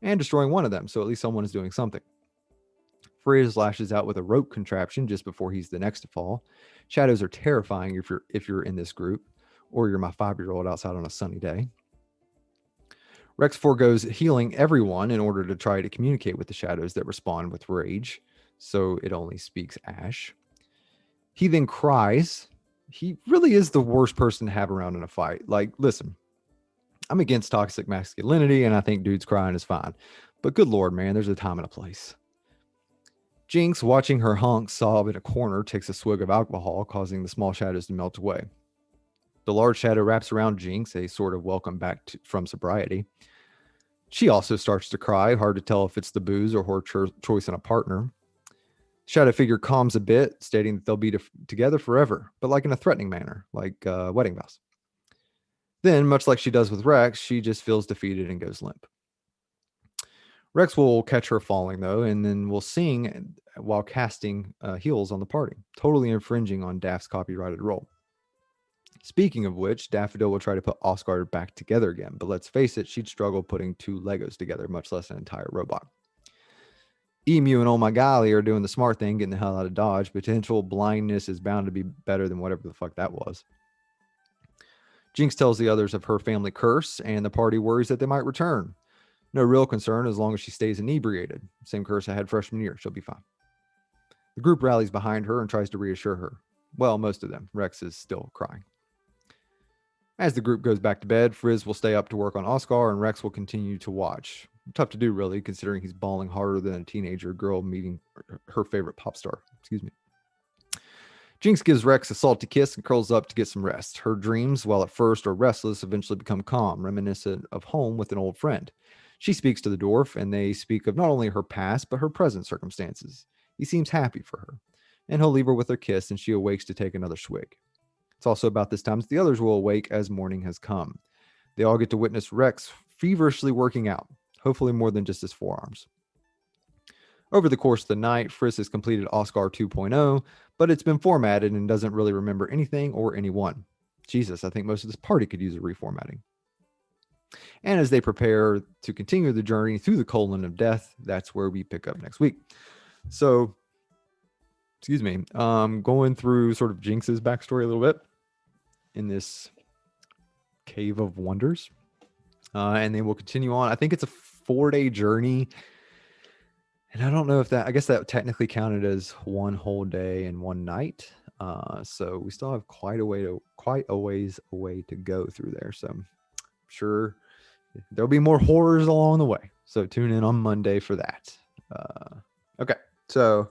And destroying one of them, so at least someone is doing something. Frizz lashes out with a rope contraption just before he's the next to fall. Shadows are terrifying if you're in this group, or you're my 5-year-old outside on a sunny day. Rex foregoes healing everyone in order to try to communicate with the shadows that respond with rage, so it only speaks Ash. He then cries. He really is the worst person to have around in a fight. Like, listen, I'm against toxic masculinity, and I think dudes crying is fine. But good Lord, man, there's a time and a place. Jinx, watching her hunk sob in a corner, takes a swig of alcohol, causing the small shadows to melt away. The large shadow wraps around Jinx, a sort of welcome back from sobriety. She also starts to cry, hard to tell if it's the booze or her choice in a partner. Shadow figure calms a bit, stating that they'll be together forever, but like in a threatening manner, like wedding vows. Then, much like she does with Rex, she just feels defeated and goes limp. Rex will catch her falling, though, and then will sing while casting heals on the party, totally infringing on Daph's copyrighted role. Speaking of which, Daffodil will try to put Oscar back together again, but let's face it, she'd struggle putting 2 Legos together, much less an entire robot. Emu and Oh My Golly are doing the smart thing, getting the hell out of Dodge. Potential blindness is bound to be better than whatever the fuck that was. Jinx tells the others of her family curse, and the party worries that they might return. No real concern as long as she stays inebriated. Same curse I had freshman year. She'll be fine. The group rallies behind her and tries to reassure her. Well, most of them. Rex is still crying. As the group goes back to bed, Frizz will stay up to work on Oscar, and Rex will continue to watch. Tough to do, really, considering he's bawling harder than a teenager girl meeting her favorite pop star. Excuse me. Jinx gives Rex a salty kiss and curls up to get some rest. Her dreams, while at first are restless, eventually become calm, reminiscent of home with an old friend. She speaks to the dwarf, and they speak of not only her past, but her present circumstances. He seems happy for her, and he'll leave her with her kiss, and she awakes to take another swig. It's also about this time that the others will awake as morning has come. They all get to witness Rex feverishly working out, hopefully more than just his forearms. Over the course of the night, Frizz has completed Oscar 2.0, but it's been formatted and doesn't really remember anything or anyone. Jesus, I think most of this party could use a reformatting. And as they prepare to continue the journey through the colon of death, that's where we pick up next week. So, going through sort of Jinx's backstory a little bit in this Cave of Wonders. And then we'll continue on. I think it's a 4-day journey. And I don't know if I guess that technically counted as one whole day and one night. So we still have quite a ways away to go through there. So I'm sure there'll be more horrors along the way. So tune in on Monday for that. Okay. So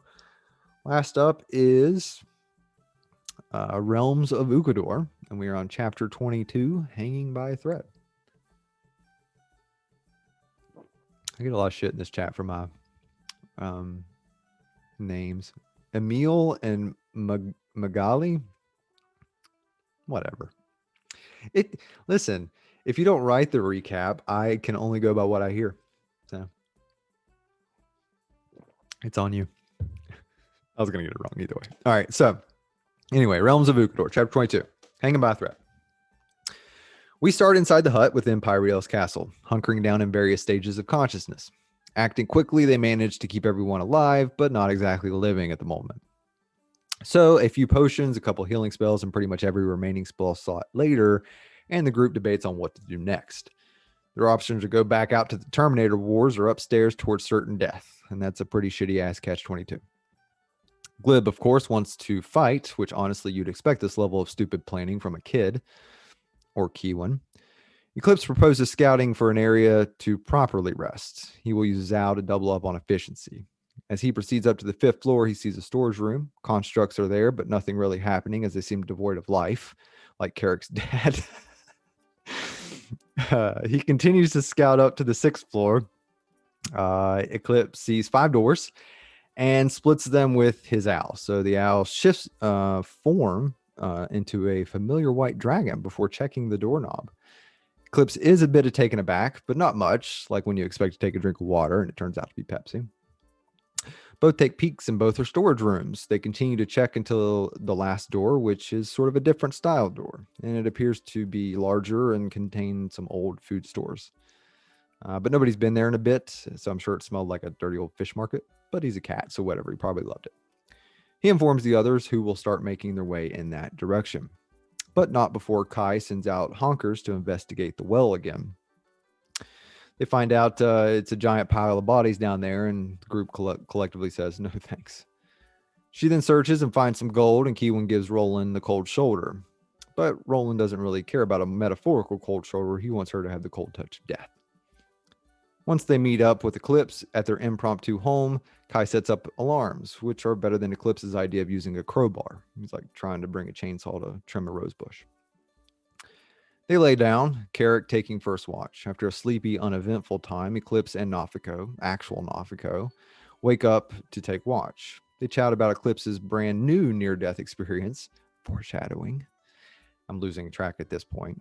last up is Realms of Ukador. And we are on chapter 22, Hanging by a Thread. I get a lot of shit in this chat for my names. Emil and Magali. Whatever. Listen, if you don't write the recap, I can only go by what I hear. So it's on you. I was gonna get it wrong either way. All right. So anyway, Realms of Ukador, chapter 22, Hanging by a Thread. We start inside the hut within Pyriel's castle, hunkering down in various stages of consciousness. Acting quickly, they manage to keep everyone alive, but not exactly living at the moment. So a few potions, a couple healing spells, and pretty much every remaining spell slot later, and the group debates on what to do next. Their options are go back out to the Terminator Wars or upstairs towards certain death, and that's a pretty shitty-ass catch-22. Glib, of course, wants to fight, which honestly you'd expect this level of stupid planning from a kid. Or Keewan. Eclipse proposes scouting for an area to properly rest. He will use Zhao to double up on efficiency. As he proceeds up to the 5th floor, he sees a storage room. Constructs are there, but nothing really happening as they seem devoid of life, like Carrick's dad. He continues to scout up to the 6th floor. Eclipse sees 5 doors and splits them with his owl. So the owl shifts form into a familiar white dragon before checking the doorknob. Eclipse is a bit taken aback, but not much, like when you expect to take a drink of water and it turns out to be Pepsi. Both take peeks in both her storage rooms. They continue to check until the last door, which is sort of a different style door, and it appears to be larger and contain some old food stores. But nobody's been there in a bit, so I'm sure it smelled like a dirty old fish market. But he's a cat, so whatever, he probably loved it. He informs the others, who will start making their way in that direction. But not before Kai sends out honkers to investigate the well again. They find out it's a giant pile of bodies down there, and the group collectively says, no thanks. She then searches and finds some gold, and Keewan gives Roland the cold shoulder. But Roland doesn't really care about a metaphorical cold shoulder. He wants her to have the cold touch of death. Once they meet up with Eclipse at their impromptu home, Kai sets up alarms, which are better than Eclipse's idea of using a crowbar. He's like trying to bring a chainsaw to trim a rose bush. They lay down, Carrick taking first watch. After a sleepy, uneventful time, Eclipse and Nafiko, actual Nafiko, wake up to take watch. They chat about Eclipse's brand new near-death experience, foreshadowing. I'm losing track at this point.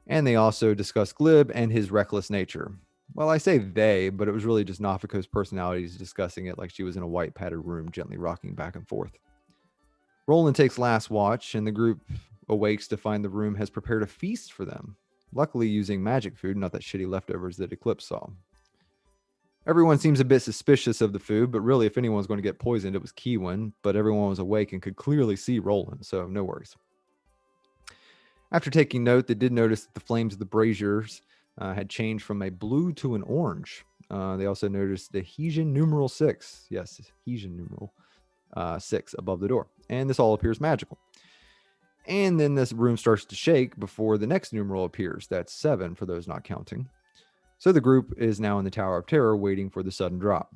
And they also discuss Glib and his reckless nature. Well, I say they, but it was really just Nafiko's personalities discussing it like she was in a white padded room gently rocking back and forth. Roland takes last watch, and the group awakes to find the room has prepared a feast for them, luckily using magic food, not that shitty leftovers that Eclipse saw. Everyone seems a bit suspicious of the food, but really if anyone's going to get poisoned, it was Keewan, but everyone was awake and could clearly see Roland, so no worries. After taking note, they did notice that the flames of the braziers had changed from a blue to an orange. They also noticed the Hesian numeral 6. Yes, Hesian numeral 6 above the door. And this all appears magical. And then this room starts to shake before the next numeral appears. That's 7 for those not counting. So the group is now in the Tower of Terror waiting for the sudden drop.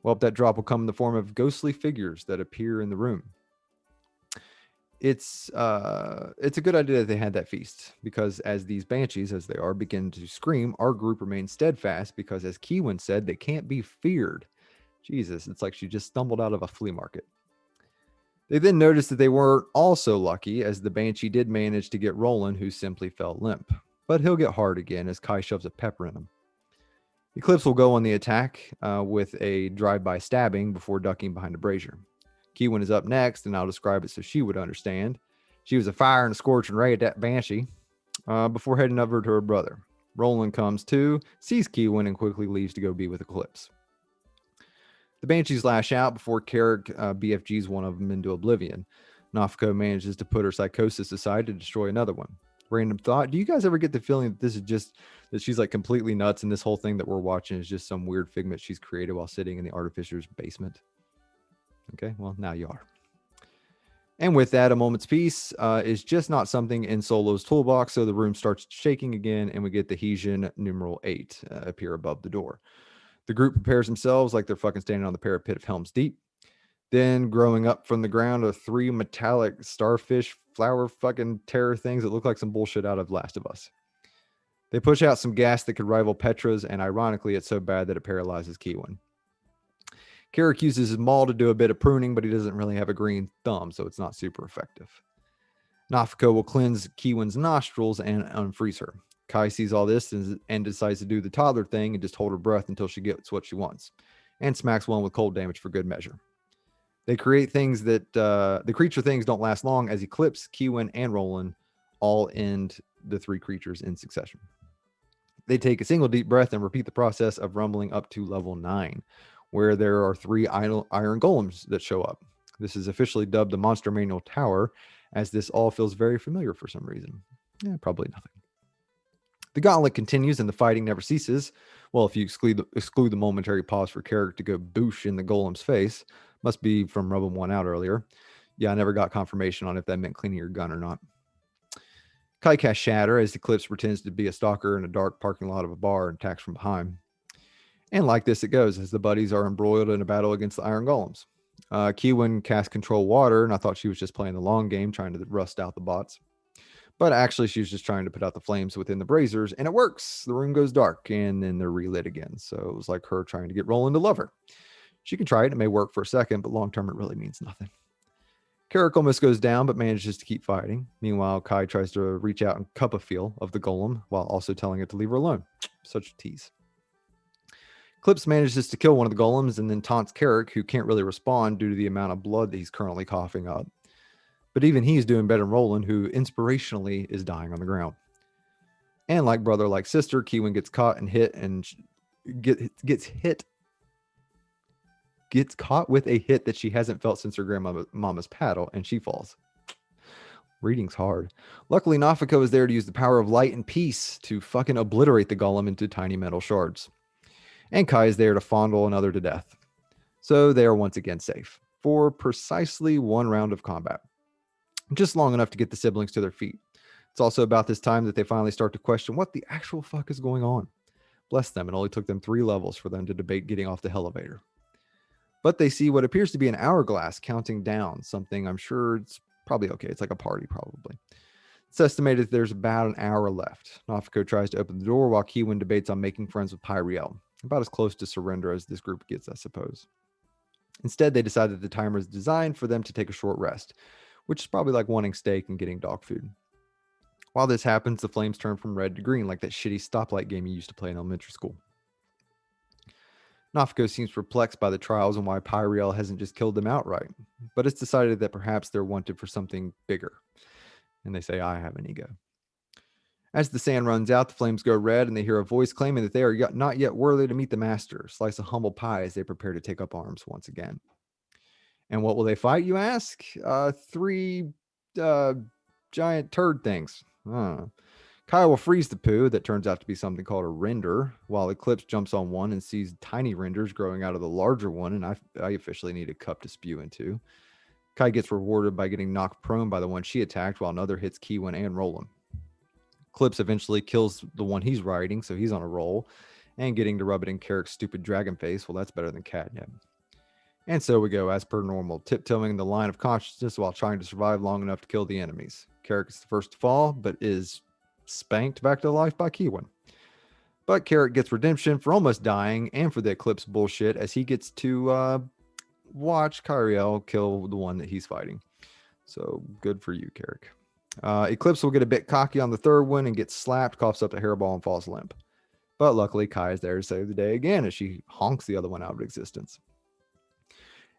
Well, that drop will come in the form of ghostly figures that appear in the room. It's a good idea that they had that feast, because as these banshees, as they are, begin to scream, our group remains steadfast because, as Keewan said, they can't be feared. Jesus, it's like she just stumbled out of a flea market. They then noticed that they weren't all so lucky, as the banshee did manage to get Roland, who simply fell limp. But he'll get hard again as Kai shoves a pepper in him. Eclipse will go on the attack with a drive-by stabbing before ducking behind a brazier. Keewan is up next, and I'll describe it so she would understand. She was a fire and a scorching ray at that banshee before heading over to her brother. Roland comes too, sees Keewan, and quickly leaves to go be with Eclipse. The banshees lash out before Carrick BFGs one of them into oblivion. Nafiko manages to put her psychosis aside to destroy another one. Random thought, do you guys ever get the feeling that this is just, that she's like completely nuts and this whole thing that we're watching is just some weird figment she's created while sitting in the artificer's basement? Okay, well, now you are. And with that, a moment's peace is just not something in Solo's toolbox, so the room starts shaking again, and we get the Hesian numeral 8 appear above the door. The group prepares themselves like they're fucking standing on the parapet of Helm's Deep. Then, growing up from the ground are 3 metallic starfish flower fucking terror things that look like some bullshit out of Last of Us. They push out some gas that could rival Petra's, and ironically, it's so bad that it paralyzes Keewan. Carrick uses his maul to do a bit of pruning, but he doesn't really have a green thumb, so it's not super effective. Nafiko will cleanse Keewan's nostrils and unfreeze her. Kai sees all this and decides to do the toddler thing and just hold her breath until she gets what she wants, and smacks one with cold damage for good measure. They create things that the creature things don't last long, as Eclipse, Keewan, and Roland all end the 3 creatures in succession. They take a single deep breath and repeat the process of rumbling up to level 9, where there are 3 iron golems that show up. This is officially dubbed the Monster Manual Tower, as this all feels very familiar for some reason. Yeah, probably nothing. The gauntlet continues and the fighting never ceases. Well, if you exclude the momentary pause for Carrick to go boosh in the golem's face. Must be from rubbing one out earlier. Yeah, I never got confirmation on if that meant cleaning your gun or not. Kai casts Shatter as Eclipse pretends to be a stalker in a dark parking lot of a bar and attacks from behind. And like this it goes, as the buddies are embroiled in a battle against the Iron Golems. Keewan casts Control Water, and I thought she was just playing the long game, trying to rust out the bots. But actually, she was just trying to put out the flames within the braziers, and it works. The room goes dark, and then they're relit again. So it was like her trying to get Roland to love her. She can try it. It may work for a second, but long-term, it really means nothing. Carrick almost goes down, but manages to keep fighting. Meanwhile, Kai tries to reach out and cup a feel of the golem, while also telling it to leave her alone. Such a tease. Clips manages to kill one of the golems and then taunts Carrick, who can't really respond due to the amount of blood that he's currently coughing up. But even he's doing better than Roland, who inspirationally is dying on the ground. And like brother, like sister, Keewin gets caught and hit and gets caught with a hit that she hasn't felt since her grandmama's paddle, and she falls. Reading's hard. Luckily, Nafiko is there to use the power of light and peace to fucking obliterate the golem into tiny metal shards. And Kai is there to fondle another to death. So they are once again safe for precisely one round of combat. Just long enough to get the siblings to their feet. It's also about this time that they finally start to question what the actual fuck is going on. Bless them, it only took them 3 levels for them to debate getting off the elevator. But they see what appears to be an hourglass counting down, something I'm sure it's probably okay. It's like a party, probably. It's estimated there's about an hour left. Nafiko tries to open the door while Keewin debates on making friends with Pyriel. About as close to surrender as this group gets, I suppose. Instead, they decide that the timer is designed for them to take a short rest, which is probably like wanting steak and getting dog food. While this happens, the flames turn from red to green, like that shitty stoplight game you used to play in elementary school. Nafiko seems perplexed by the trials and why Pyriel hasn't just killed them outright, but it's decided that perhaps they're wanted for something bigger. And they say, I have an ego. As the sand runs out, the flames go red, and they hear a voice claiming that they are not yet worthy to meet the master. Slice a humble pie as they prepare to take up arms once again. And what will they fight, you ask? 3 giant turd things. Kyle will freeze the poo that turns out to be something called a render, while Eclipse jumps on one and sees tiny renders growing out of the larger one, and I officially need a cup to spew into. Kai gets rewarded by getting knocked prone by the one she attacked, while another hits Keewin and Roland. Clips eventually kills the one he's riding, so he's on a roll, and getting to rub it in Carrick's stupid dragon face, well, that's better than catnip. And so we go, as per normal, tiptoeing the line of consciousness while trying to survive long enough to kill the enemies. Carrick is the first to fall, but is spanked back to life by Keewin. But Carrick gets redemption for almost dying and for the Eclipse bullshit, as he gets to watch Kyriel kill the one that he's fighting. So good for you, Carrick. Eclipse will get a bit cocky on the third one and gets slapped, coughs up a hairball, and falls limp. But luckily, Kai is there to save the day again as she honks the other one out of existence.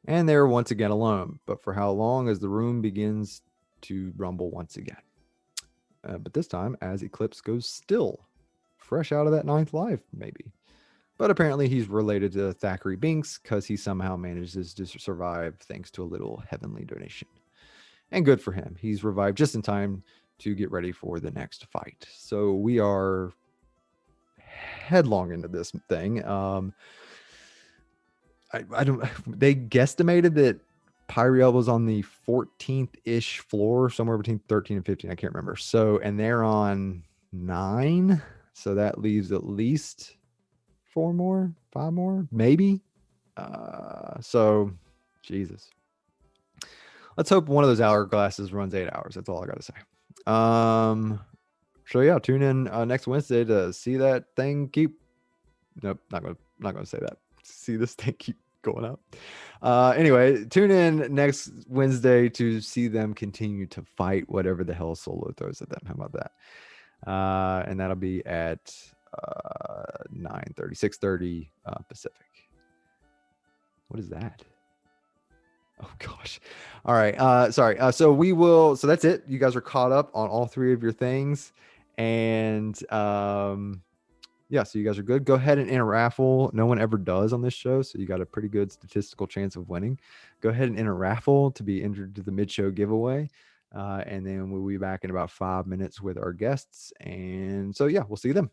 And they're once again alone, but for how long, as the room begins to rumble once again. But this time, as Eclipse goes still, fresh out of that 9th life, maybe. But apparently he's related to Thackeray Binks because he somehow manages to survive thanks to a little heavenly donation. And good for him. He's revived just in time to get ready for the next fight. So we are headlong into this thing. I don't. They guesstimated that Pyriel was on the 14th-ish floor, somewhere between 13 and 15. I can't remember. So, and they're on 9. So that leaves at least 4 more, 5 more, maybe. So, Jesus. Let's hope one of those hourglasses runs 8 hours. That's all I got to say. So yeah, tune in next Wednesday to see that thing keep. Nope, not gonna say that. See this thing keep going up. Anyway, tune in next Wednesday to see them continue to fight whatever the hell Solo throws at them. How about that? And that'll be at 6:30 Pacific. What is that? Oh gosh. All right. Sorry. So that's it. You guys are caught up on all 3 of your things. And yeah, so you guys are good. Go ahead and enter raffle. No one ever does on this show, so you got a pretty good statistical chance of winning. Go ahead and enter raffle to be entered to the mid-show giveaway. And then we'll be back in about 5 minutes with our guests. And so yeah, we'll see you then.